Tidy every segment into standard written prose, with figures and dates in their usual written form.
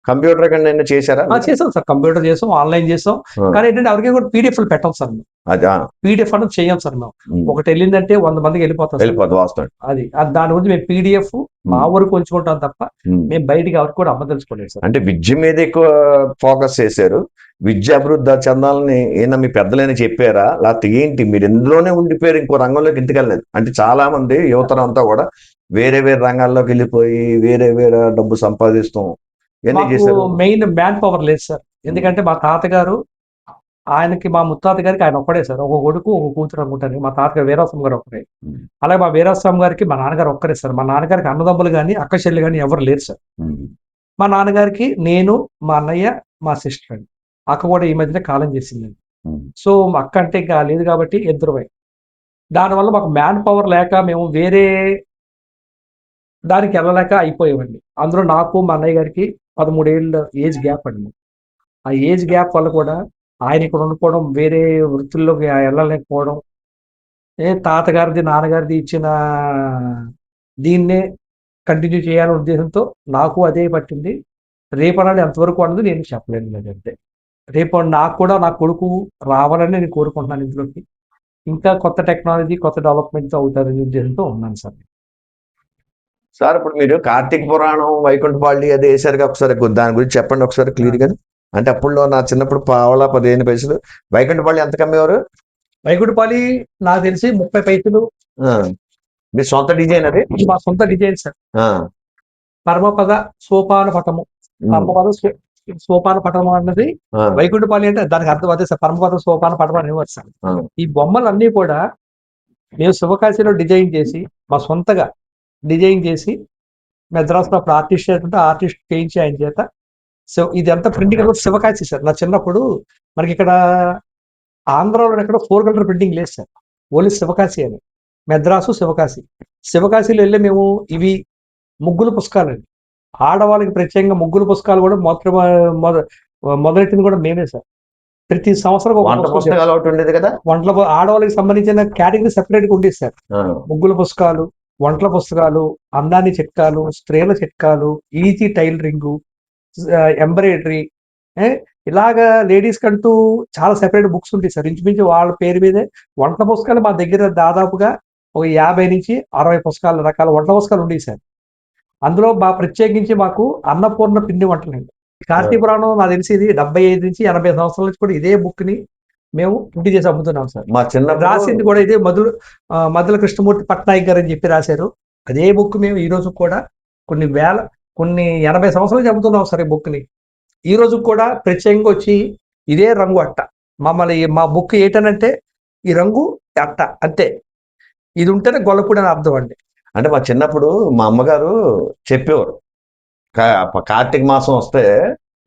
Computer కన్నా చేశారా? చేసాం సార్, కంప్యూటర్ చేసాం, ఆన్లైన్ చేసాం. కానీ ఏంటంటే ఎవరికి కూడా పీడిఎఫ్లు పెట్టాం సార్ మేము. అదా పీడిఎఫ్ అనేది చేయం సార్ మేము. ఒకటి వెళ్ళిందంటే 100 మందికి వెళ్ళిపోతుంది. వాస్తవం. అది దాని గురించి మేము పీడిఎఫ్ మా వరకు ఉంచుకుంటాం తప్ప మేము బయటికి ఎవరికి కూడా అమ్మదలుచుకోలేదు సార్. అంటే విద్య మీద ఎక్కువ ఫోకస్ చేశారు. విద్య అభివృద్ధి చెందాలని ఏనా మీ పెద్దలైనా చెప్పారా, లేకపోతే ఏంటి మీరు ఎందులోనే ఉండిపోయారు, ఇంకో రంగంలోకి ఇంతకెళ్ళలేదు? అంటే చాలా మంది యువతరం అంతా కూడా వేరే వేరే రంగాల్లోకి వెళ్ళిపోయి వేరే వేరే డబ్బు సంపాదిస్తాం. మెయిన్ మ్యాన్ పవర్ లేదు సార్. ఎందుకంటే మా తాతగారు, ఆయనకి మా ముత్తాత గారికి ఆయన ఒక్కడే సార్. ఒక కొడుకు ఒక కూతురు అనుకుంటారు. మా తాతగారు వీరాస్వామి గారు ఒక్కడే. అలాగే మా వీరాస్వామి గారికి మా నాన్నగారు ఒక్కరే సార్. మా నాన్నగారికి అన్నదమ్ములు కానీ అక్క చెల్లి కానీ ఎవరు లేరు సార్. మా నాన్నగారికి నేను, మా అన్నయ్య, మా సిస్టర్ అండి. అక్క కూడా ఈ మధ్యనే కాలం చేసిందండి. సో మా అక్క అంటే ఇంకా లేదు కాబట్టి ఇద్దరువై. దానివల్ల మాకు మ్యాన్ పవర్ లేక మేము వేరే దానికి వెళ్ళలేక అయిపోయామండి. అందులో నాకు మా అన్నయ్య గారికి 13 ఏళ్ళ ఏజ్ గ్యాప్ అండి. ఆ ఏజ్ గ్యాప్ వల్ల కూడా ఆయన ఇక్కడ ఉండిపోవడం, వేరే వృత్తుల్లోకి వెళ్ళలేకపోవడం, తాతగారిది నాన్నగారిది ఇచ్చిన దీన్నే కంటిన్యూ చేయాలనే ఉద్దేశంతో నాకు అదే పట్టింది. రేపనాడు ఎంతవరకు అన్నది నేను చెప్పలేను లేదంటే. రేపు నాకు కూడా నా కొడుకు రావాలని నేను కోరుకుంటున్నాను ఇందులోకి. ఇంకా కొత్త టెక్నాలజీ, కొత్త డెవలప్మెంట్తో అవుతారనే ఉద్దేశంతో ఉన్నాను సార్. సార్ ఇప్పుడు మీరు కార్తీక పురాణం, వైకుంఠపాళి అది వేసారుగా, ఒకసారి దాని గురించి చెప్పండి ఒకసారి క్లియర్ గా. అంటే అప్పుడు నా చిన్నప్పుడు పావలా 15 పైసలు. వైకుంఠపాళి ఎంత కమ్మేవారు? వైకుంఠపాళి నాకు తెలిసి 30 పైసలు. మీ సొంత డిజైన్ అది? మా సొంత డిజైన్ సార్. పరమపద సోపాన పటము, పరమపద సోపాన పటము అన్నది వైకుంఠపాళి అంటే దానికి అర్థం అదే సార్. పరమపద సోపాన పటం అనేవారు సార్. ఈ బొమ్మలన్నీ కూడా మేము శివకాశిలో డిజైన్ చేసి, మా సొంతగా డిజైన్ చేసి, మెద్రాస్లో అప్పుడు ఆర్టిస్ట్ చేస్తుంటే ఆర్టిస్ట్ చేయించి ఆయన చేత. సో ఇదంతా ప్రింటింగ్ శివకాశి సార్. నా చిన్నప్పుడు మనకి ఇక్కడ ఆంధ్రాలో ఎక్కడ 4 కలర్ ప్రింటింగ్ లేదు సార్. ఓన్లీ శివకాశి అని. మెద్రాసు శివకాశి. శివకాశిలో వెళ్ళి మేము ఇవి ముగ్గుల పుస్తకాలండి. ఆడవాళ్ళకి ప్రత్యేకంగా ముగ్గుల పుస్తకాలు కూడా మొదలెట్టింది కూడా మేమే సార్. ప్రతి సంవత్సరం ఉండేది కదా. వంటల ఆడవాళ్ళకి సంబంధించిన కేటగిరీ సెపరేట్గా ఉండేది సార్. ముగ్గుల పుస్తకాలు, వంటల పుస్తకాలు, అందాన్ని చిట్కాలు, స్త్రీల చిట్కాలు, ఈజీ టైలరింగు, ఎంబ్రాయిడరీ, ఇలాగా లేడీస్ కంటూ చాలా సెపరేట్ బుక్స్ ఉంటాయి సార్. ఇంచుమించు వాళ్ళ పేరు మీదే వంటల పుస్తకాలు మా దగ్గర దాదాపుగా ఒక 50 నుంచి 60 పుస్తకాల రకాల వంటల పుస్తకాలు ఉండేవి సార్. అందులో ప్రత్యేకించి మాకు అన్నపూర్ణ పిండి వంటలండి. కార్తీక పురాణం నాకు తెలిసి 75 నుంచి 80 సంవత్సరాల నుంచి కూడా ఇదే బుక్ ని మేము ఇంటి చేసి అమ్ముతున్నాం సార్. మా చిన్న రాసింది కూడా ఇదే మధుల కృష్ణమూర్తి పట్నాయక్ గారు అని చెప్పి రాశారు. అదే బుక్ మేము ఈ రోజు కూడా కొన్ని 80 సంవత్సరాలు చెబుతున్నాం సార్. ఈ బుక్ ని ఈ రోజు కూడా ప్రత్యేకంగా వచ్చి ఇదే రంగు అట్ట. మా బుక్ ఏంటనంటే ఈ రంగు అట్ట అంతే. ఇది ఉంటేనే గొల్లపూడి అని అర్థం అండి. అంటే మా చిన్నప్పుడు మా అమ్మగారు చెప్పేవారు, కార్తీక మాసం వస్తే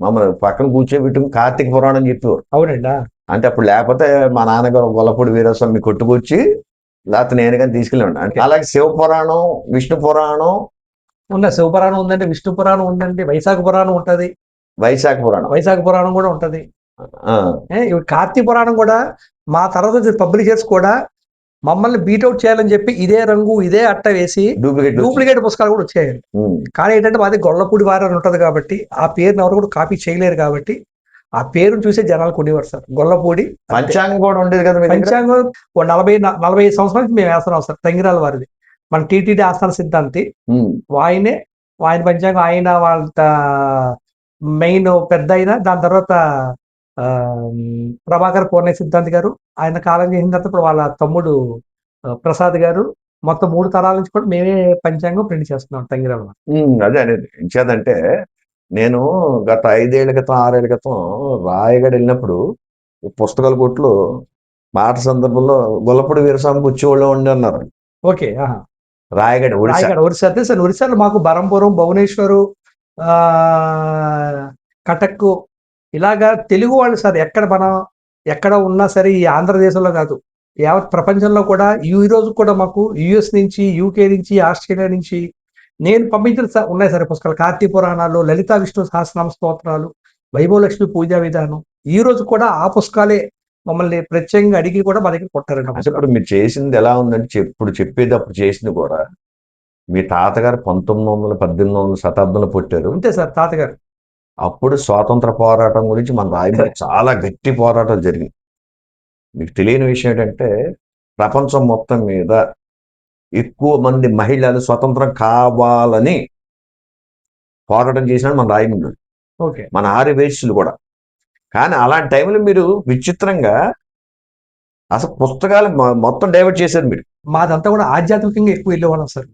మమ్మల్ని పక్కన కూర్చోబెట్టుకుని కార్తీక పురాణం చెప్పేవారు. అవునండి. అంటే అప్పుడు లేకపోతే మా నాన్నగారు గొల్లపూడి వీరస్వామి కొట్టుకొచ్చి, లేకపోతే నేను కానీ తీసుకెళ్ళండి. అంటే అలాగే శివ పురాణం, విష్ణు పురాణం శివ పురాణం ఉందండి, విష్ణు పురాణం ఉందండి, వైశాఖ పురాణం ఉంటది. వైశాఖ పురాణం కూడా ఉంటది. కార్తీక పురాణం కూడా మా తర్వాత పబ్లిషర్స్ కూడా మమ్మల్ని బీట్అవుట్ చేయాలని చెప్పి ఇదే రంగు ఇదే అట్ట వేసి డూప్లికేట్ పుస్తకాలు కూడా వచ్చాయండి. కానీ ఏంటంటే మాది గొల్లపూడి వారి అని ఉంటది కాబట్టి ఆ పేరుని ఎవరు కూడా కాపీ చేయలేరు కాబట్టి ఆ పేరును చూసే జనాలు కొనేవారు సార్. గొల్లపూడి పంచాంగం కూడా ఉండేది కదా. పంచాంగం 40 సంవత్సరాల నుంచి మేము వేస్తున్నాం సార్. తంగిరాల వారిది మన టీటీడీ ఆస్థాన సిద్ధాంతి ఆయన పంచాంగం. ఆయన వాళ్ళ మెయిన్ పెద్ద అయినా దాని తర్వాత ప్రభాకర్ పూర్ణ సిద్ధాంతి గారు ఆయన కాలం చేసిన తర్వాత ఇప్పుడు వాళ్ళ తమ్ముడు ప్రసాద్ గారు మొత్తం 3 తరాల నుంచి కూడా మేమే పంచాంగం ప్రింట్ చేస్తున్నాం తంగిరాల. అదే అనేది ఇంకేదంటే నేను గత 5 ఏళ్ల క్రితం 6 ఏళ్ల క్రితం రాయగడ వెళ్ళినప్పుడు పుస్తకాల కొట్లు మాట సందర్భంలో గొల్లపూడి వీరస్వామికి వచ్చేవాళ్ళు ఉండి అన్నారు. ఓకే. రాయగడ ఒరిస్సా అదే సార్. ఒరిస్సాలో మాకు బరంపురం, భువనేశ్వరు, కటక్ ఇలాగా తెలుగు వాళ్ళు సార్ ఎక్కడ ఉన్నా సరే ఈ ఆంధ్రదేశంలో కాదు యావత్ ప్రపంచంలో కూడా ఈ రోజు కూడా మాకు యుఎస్ నుంచి, యూకే నుంచి, ఆస్ట్రేలియా నుంచి నేను పంపించిన ఉన్నాయి సరే పుస్తకాలు. కార్తీక పురాణాలు, లలితా విష్ణు సహస్రనామ స్తోత్రాలు, వైభవలక్ష్మి పూజా విధానం ఈ రోజు కూడా ఆ పుస్తకాలే మమ్మల్ని ప్రత్యేకంగా అడిగి కూడా మా దగ్గర కొట్టారండి. ఇప్పుడు మీరు చేసింది ఎలా ఉందంటే ఇప్పుడు చెప్పేది అప్పుడు చేసింది కూడా మీ తాతగారు 1900, 1800 శతాబ్దంలో పుట్టారు. అంతే సార్. తాతగారు అప్పుడు స్వాతంత్ర పోరాటం గురించి మన రాయబారి చాలా గట్టి పోరాటం జరిగింది. మీకు తెలియని విషయం ఏంటంటే ప్రపంచం మొత్తం మీద ఎక్కువ మంది మహిళలు స్వతంత్రం కావాలని పోరాటం చేసినాడు మన రాయమండ్రి, ఓకే. మన ఆర్యవేశ్యులు కూడా. కానీ అలాంటి టైంలో మీరు విచిత్రంగా అసలు పుస్తకాలు మొత్తం డైవర్ట్ చేశారు మీరు. మాదంతా కూడా ఆధ్యాత్మికంగా ఎక్కువ వెళ్ళేవాళ్ళం సార్.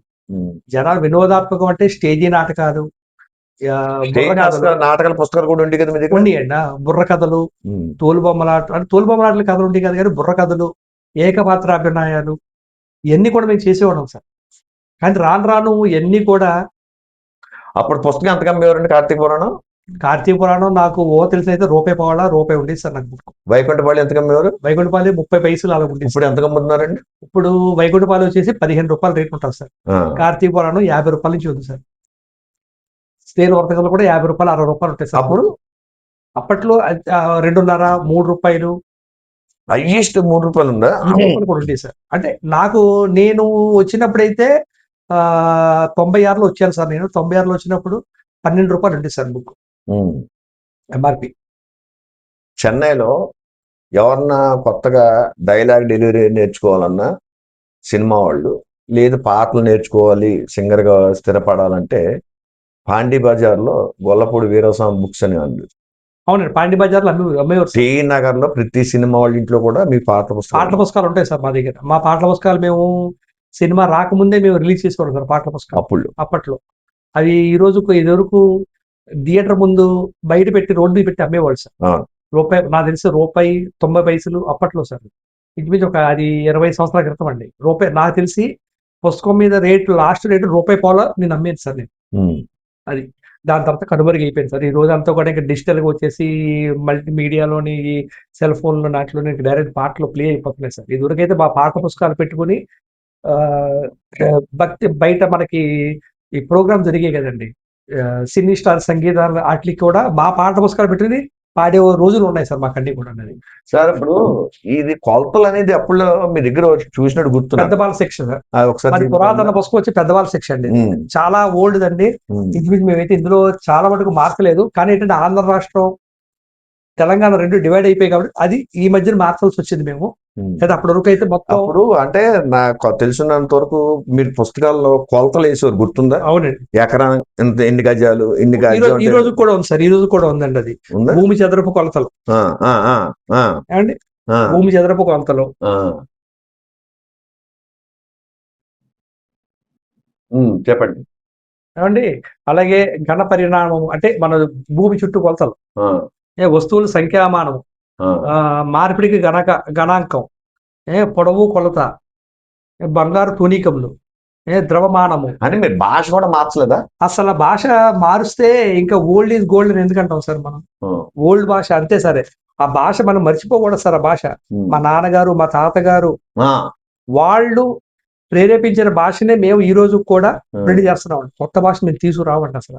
జనాలు వినోదాత్మకం అంటే స్టేజీ నాటకాలు, బుర్ర కథలు, నాటకాల పుస్తకాలు కూడా ఉండి కదా మీ దగ్గర. ఉండియండి. బుర్ర కథలు, తోలుబొమ్మలాట అంటే తోలుబొమ్మలాటలు కథలు ఉండి కదా, కానీ బుర్ర కథలు, ఏకపాత్ర అభినయాలు ఇవన్నీ కూడా మేము చేసేవాళ్ళం సార్. కానీ రాను రాను ఇవన్నీ కూడా అప్పుడు పుస్తకం ఎంతగా ఎవరండి? కార్తీక పురాణం, కార్తీక పురాణం నాకు తెలిసి అయితే రూపాయి ఉండేది సార్ నాకు బుక్. వైకుంఠపాళి ఎంతగా ఎవరు? వైకుంఠపాలి 30 పైసలు అలా ఉండేది. ఇప్పుడు ఎంతగా అమ్ముతున్నారండి? ఇప్పుడు వైకుంఠపాలి వచ్చేసి 15 రూపాయలు రేట్ ఉంటుంది సార్. కార్తీక పురాణం 50 రూపాయల నుంచి ఉంది సార్. స్టేల్ వర్తకాలు కూడా 50 రూపాయలు 60 రూపాయలు ఉంటాయి సార్. అప్పుడు అప్పట్లో 2.5 3 రూపాయలు, హైయెస్ట్ 3 రూపాయలు ఉందా? కూడా ఉండేది సార్. అంటే నేను వచ్చినప్పుడైతే 96లో వచ్చాను సార్. నేను 96లో వచ్చినప్పుడు 12 రూపాయలు ఉండేది సార్ బుక్ ఎంఆర్పి. చెన్నైలో ఎవరన్నా కొత్తగా డైలాగ్ డెలివరీ నేర్చుకోవాలన్నా సినిమా వాళ్ళు, లేదు పాటలు నేర్చుకోవాలి, సింగర్గా స్థిరపడాలంటే పాండీ బజార్లో గొల్లపూడి వీరస్వామి బుక్స్ అని ఉంది. అవునండి, పాండీ బజార్లో అమ్మేవారు. టీ నగర్ లో ప్రతి సినిమా వాళ్ళ ఇంట్లో కూడా మీ పాటల పుస్తకాలు ఉంటాయి సార్. మా దగ్గర మా పాటల పుస్తకాలు మేము సినిమా రాకముందే మేము రిలీజ్ చేసుకోవడం సార్ పాటల పుస్తకాలు అప్పట్లో. అవి ఇదివరకు థియేటర్ ముందు బయట పెట్టి రోడ్డు మీద పెట్టి అమ్మేవాళ్ళు సార్. రూపాయి, నాకు తెలిసి ₹1.90 అప్పట్లో సార్. ఇంచుమించు అది 20 సంవత్సరాల క్రితం అండి. నాకు తెలిసి పుస్తకం మీద లాస్ట్ రేటు ₹1.50 నేను అమ్మేది సార్ నేను. అది దాని తర్వాత కనుమరుగు అయిపోయింది సార్. ఈ రోజు అంతా కూడా ఇంకా డిజిటల్గా వచ్చేసి మల్టీమీడియాలోని సెల్ ఫోన్లో నాటిలోని డైరెక్ట్ పాటలు ప్లే అయిపోతున్నాయి సార్. ఇదివరకైతే మా పాట పుస్తకాలు పెట్టుకుని భక్తి బయట మనకి ఈ ప్రోగ్రామ్ జరిగాయి కదండి, సినీ స్టార్ సంగీతాలు వాటికి కూడా మా పాట పుస్తకాలు పెట్టుకుని పాడే రోజులు ఉన్నాయి సార్ మాకన్నీ కూడా. అన్నది సార్ ఇప్పుడు ఇది కొలతలు అనేది అప్పుడు మీ దగ్గర చూసినట్టు గుర్తు, పెద్దవాళ్ళ సెక్షన్ ఒకసారి పురాతన పుస్తకం వచ్చి పెద్దవాళ్ళ సెక్షన్ అండి. చాలా ఓల్డ్ అండి. మేమైతే ఇందులో చాలా మటుకు మార్చలేదు. కానీ ఏంటంటే ఆంధ్ర రాష్ట్రం తెలంగాణ 2 డివైడ్ అయిపోయి కాబట్టి అది ఈ మధ్యన మార్చాల్సి వచ్చింది మేము. అప్పటి వరకు అయితే మొత్తం అంటే నాకు తెలిసినంత వరకు మీరు పుస్తకాల్లో కొలతలు వేసేవారు గుర్తుందా? అవునండి. ఎకరా ఎన్ని గజాలు, ఎన్ని గజాలు. ఈ రోజు కూడా ఉంది సార్. ఈ రోజు కూడా ఉందండి అది. భూమి చదరపు కొలతలు అండి. భూమి చదరపు కొలతలు చెప్పండి ఏమండి. అలాగే ఘన పరిణామం అంటే మన భూమి చుట్టూ కొలతలు, వస్తువుల సంఖ్యామానము, మార్పిడికి గణాంకం, పొడవు కొలత, బంగారు తునీకములు, ద్రవమానము. అంటే మీరు భాష కూడా మార్చలేదా? అసలు భాష మారుస్తే ఇంకా ఓల్డ్ ఈజ్ గోల్డ్ అని ఎందుకంటాం సార్ మనం. ఓల్డ్ భాష అంతే సరే. ఆ భాష మనం మర్చిపోకూడదు సార్. ఆ భాష మా నాన్నగారు మా తాతగారు వాళ్ళు ప్రేరేపించిన భాషనే మేము ఈ రోజు కూడా రెడీ చేస్తున్నాం. కొత్త భాష మేము తీసుకురావండి అసలు.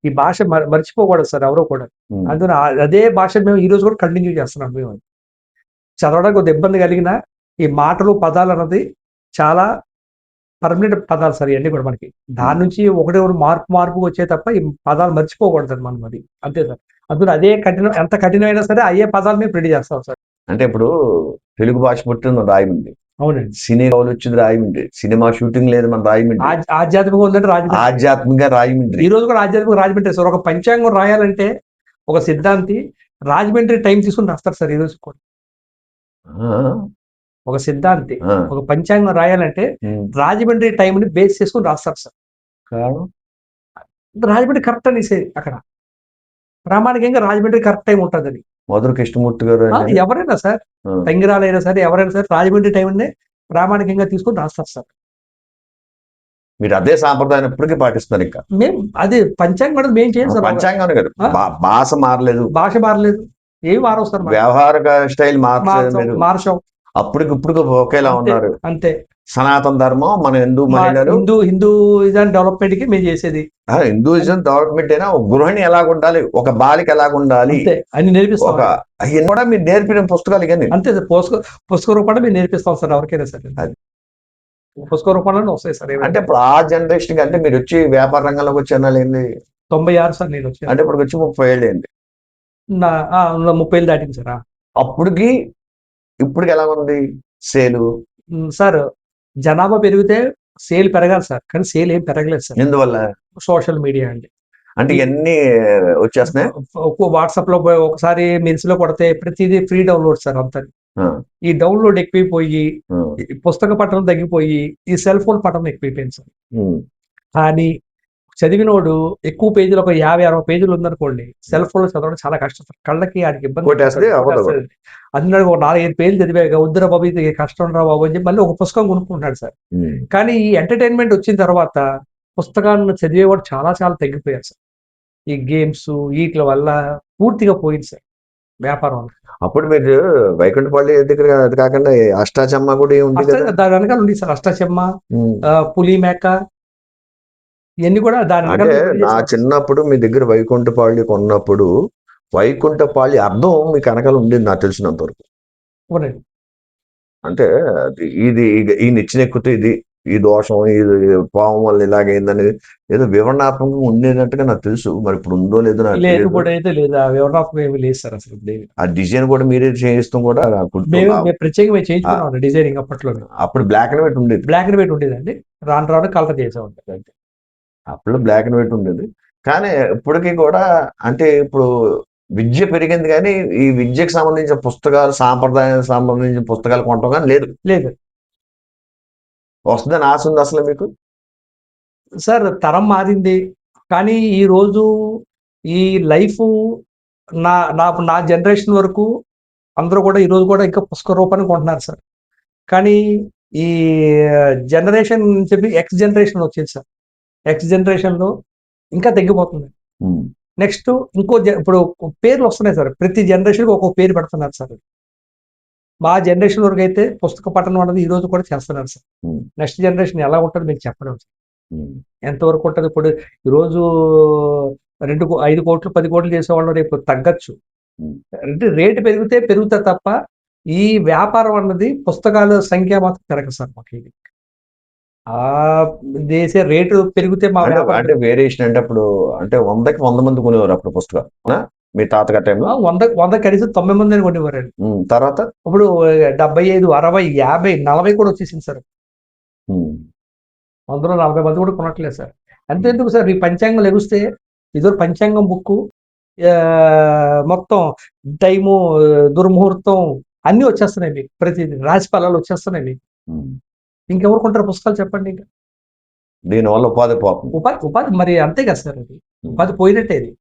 ఈ భాష మర్చిపోకూడదు సార్ ఎవరో కూడా. అందులో అదే భాష మేము ఈ రోజు కూడా కంటిన్యూ చేస్తున్నాం. మేము చదవడానికి కొద్ది ఇబ్బంది కలిగిన ఈ మాటలు పదాలు అన్నది చాలా పర్మనెంట్ పదాలు సార్ ఇవన్నీ కూడా మనకి. దాని నుంచి ఒకటే మార్పు వచ్చే తప్ప ఈ పదాలు మర్చిపోకూడదు సార్ మనం. అది అంతే సార్. అందులో అదే ఎంత కఠినమైనా సరే అయ్యే పదాలు మేము రెడీ చేస్తాం సార్. అంటే ఇప్పుడు తెలుగు భాష పుట్టింది రాయమండ్రి. అవునండి. సినిమా వచ్చింది రాయమండ్రి. సినిమా షూటింగ్ లేదు మన రాయమండ్రి. ఆధ్యాత్మికంగా ఉందంటే ఆధ్యాత్మికంగా రాయమండ్రి. ఈ రోజు కూడా ఆధ్యాత్మిక రాజమండ్రి సార్. ఒక పంచాంగం రాయాలంటే ఒక సిద్ధాంతి రాజమండ్రి టైం తీసుకుని రాస్తారు సార్. ఈ రోజు కూడా ఒక సిద్ధాంతి ఒక పంచాంగం రాయాలంటే రాజమండ్రి టైంని బేస్ చేసుకుని రాస్తారు సార్. రాజమండ్రి కరెక్ట్ అనేసి అక్కడ ప్రామాణికంగా రాజమండ్రి కరెక్ట్ టైం ఉంటుందని. మధుర కృష్ణమూర్తి గారు ఎవరైనా సార్, తంగిరాలైనా సరే ఎవరైనా సరే రాజమండ్రి టైంనే ప్రామాణికంగా తీసుకుని రాస్తారు సార్. మీరు అదే సాంప్రదాయం ఇప్పటికీ పాటిస్తున్నారు. ఇంకా మేము అదే పంచాంగం మేము చేయం సార్. పంచాంగం గారు భాష మారలేదు. ఏమి మారవు సార్. వ్యవహారిక స్టైల్ మార్చాం. అప్పటికిప్పుడు ఒకేలా ఉన్నారు అంతే. సనాతన ధర్మం మన హిందూ మహిళలు హిందూయిజం డెవలప్మెంట్ కి మేము చేసేది. హిందూయిజం డెవలప్మెంట్ అయినా ఒక గృహిణి ఎలాగుండాలి, ఒక బాలిక ఎలాగుండాలి అని నేర్పిస్తాం. అవన్నీ కూడా మీరు నేర్పిన పుస్తకాలు కానీ అంతే సార్. పుస్తక రూపంలో మీరు నేర్పిస్తాం సార్ ఎవరికైనా సరే. పుస్తక రూపంలోనే వస్తాయి సార్. అంటే ఇప్పుడు ఆ జనరేషన్ అంటే మీరు వచ్చి వ్యాపార రంగంలోకి వచ్చి అనాలి 96 సార్ నేను వచ్చాను. అంటే ఇప్పుడు వచ్చి 30 ఏళ్ళు అయింది. నా 30 ఏళ్ళు దాటింది సార్. అప్పటికి ఇప్పటికి ఎలా ఉంది సేలు? సార్ జనాభా పెరిగితే సేల్ పెరగాలి సార్, కానీ సేల్ ఏం పెరగలేదు సార్. ఎందువల్ల? సోషల్ మీడియా అండి. అంటే ఇవన్నీ వచ్చేస్తున్నాయి. వాట్సాప్ లో ఒకసారి మెయిల్స్ లో కొడితే ప్రతిదీ ఫ్రీ డౌన్లోడ్ సార్ అంతా. ఆ, ఈ డౌన్లోడ్ ఎక్కువైపోయి ఆ, ఈ పుస్తక పఠనం తగ్గిపోయి ఈ సెల్ ఫోన్ పఠనం ఎక్కువైపోయింది సార్. ఉమ్, కానీ చదివినోడు ఎక్కువ పేజీలు, ఒక 50-60 పేజీలు ఉందనుకోండి, సెల్ ఫోన్ లో చదవడం చాలా కష్టం సార్. కళ్ళకి ఆడికి ఇబ్బంది కొట్టేస్తే అవ్వదు. అందులో ఒక 4-5 పేజీలు చదివాక వద్దురా బాబు ఇది కష్టం రా బాబు అని చెప్పి మళ్ళీ ఒక పుస్తకం కొనుక్కుంటున్నాడు సార్. ఉమ్. కానీ ఈ ఎంటర్టైన్మెంట్ వచ్చిన తర్వాత పుస్తకాలను చదివేవాడు చాలా చాలా తగ్గిపోయారు సార్. ఈ గేమ్స్ వీటి వల్ల పూర్తిగా పోయింది సార్ వ్యాపారం. అప్పుడు మీరు వైకుంఠపల్లి దగ్గర అది కాకుండా అష్టాచమ్మ కూడా ఉంది కదా. దాని వెనకాల ఉంది సార్ అష్టాచెమ్మ, ఉమ్. పులి మేక, ఇవన్నీ కూడా దాని అంటే వెనకాల నా చిన్నప్పుడు మీ దగ్గర వైకుంఠపాళి కొన్నప్పుడు వైకుంఠపాళి అర్థం మీకు వెనకాల ఉండేది నాకు తెలిసినంత వరకు. అవునండి. అంటే ఇది ఈ నిచ్చెన ఎక్కితే ఇది ఈ దోషం, ఇది పావం వల్ల ఇలాగైందనేది ఏదో వివరణాత్మకంగా ఉండేటట్టుగా నాకు తెలుసు. మరి ఇప్పుడు ఉందో లేదో నాకు లేదు, తెలియదు. ఇప్పుడు అయితే లేదు, ఆ వివరణాత్మకం ఏమీ లేదు సార్ అసలు. ఇప్పుడు ఏమీ. ఆ డిజైన్ కూడా మీరే చేయిస్తాం కూడా నాకు గుర్తు. మేము ప్రత్యేకంగా చేయించుకున్నాం డిజైనింగ్ అప్పట్లో. అప్పుడు బ్లాక్ అండ్ వైట్ ఉండేది. బ్లాక్ అండ్ వైట్ ఉండేదండి, రాను రాను కలర్ చేసే ఉంటుంది అంతే. అప్పుడు బ్లాక్ అండ్ వైట్ ఉండేది. కానీ ఇప్పటికీ కూడా అంటే ఇప్పుడు విద్య పెరిగింది కానీ ఈ విద్యకు సంబంధించిన పుస్తకాలు, సాంప్రదాయానికి సంబంధించిన పుస్తకాలు కొనటం కానీ లేదు. లేదు వస్తుందని ఆశ ఉంది అసలు మీకు? సార్, తరం మారింది. కానీ ఈ రోజు ఈ లైఫ్ నా నా నా జనరేషన్ వరకు అందరూ కూడా ఈ రోజు కూడా ఇంకా పుస్తక రూపాన్ని కొంటున్నారు సార్. కానీ ఈ జనరేషన్ చెప్పి ఎక్స్ జనరేషన్ వచ్చింది సార్. ఎక్స్ జనరేషన్లో ఇంకా తగ్గిపోతుంది. ఉమ్. నెక్స్ట్ ఇంకో ఇప్పుడు పేర్లు వస్తున్నాయి సార్, ప్రతి జనరేషన్కి ఒక్కో పేరు పెడుతున్నారు సార్. మా జనరేషన్ వరకు అయితే పుస్తక పఠనం అనేది ఈ రోజు కూడా చేస్తున్నారు సార్. ఉమ్. నెక్స్ట్ జనరేషన్ ఎలా ఉంటుందో మీకు చెప్పలేము సార్. ఉమ్. ఎంతవరకు ఉంటుంది? ఇప్పుడు ఈరోజు 5 కోట్లు 10 కోట్లు చేసేవాళ్ళు రేపు తగ్గచ్చు. అంటే రేటు పెరుగుతే తప్ప ఈ వ్యాపారం అన్నది పుస్తకాల సంఖ్య మాత్రం పెరగదు సార్. మాకు ఇది దేశే రేటు పెరిగితే మా అంటే వేరియేషన్ అంటే అప్పుడు అంటే 100కి 100 మంది కొనేవారు అప్పుడు పుస్తకాలు. మీ తాతగారి టైంలో 100 కనీసం 9 మంది కొనేవారండి. తర్వాత ఇప్పుడు 75, 60, 50, 40 కూడా వచ్చేసింది సార్. అందులో 40 మంది కూడా కొనట్లేదు సార్. అంతెందుకు సార్, ఈ పంచాంగం లెగిస్తే ఇదో పంచాంగం బుక్ మొత్తం టైము, దుర్ముహూర్తం అన్నీ వచ్చేస్తున్నాయి మీకు. ప్రతిదీ రాశి ఫలాలు వచ్చేస్తున్నాయి మీకు. ఇంకెవరు కొంటారు పుస్తకాలు చెప్పండి? ఇంకా దీనివల్ల ఉపాధి పోతుంది. ఉపాధి మరి అంతే కదా సార్. అది ఉపాధి పోయినట్టే. అది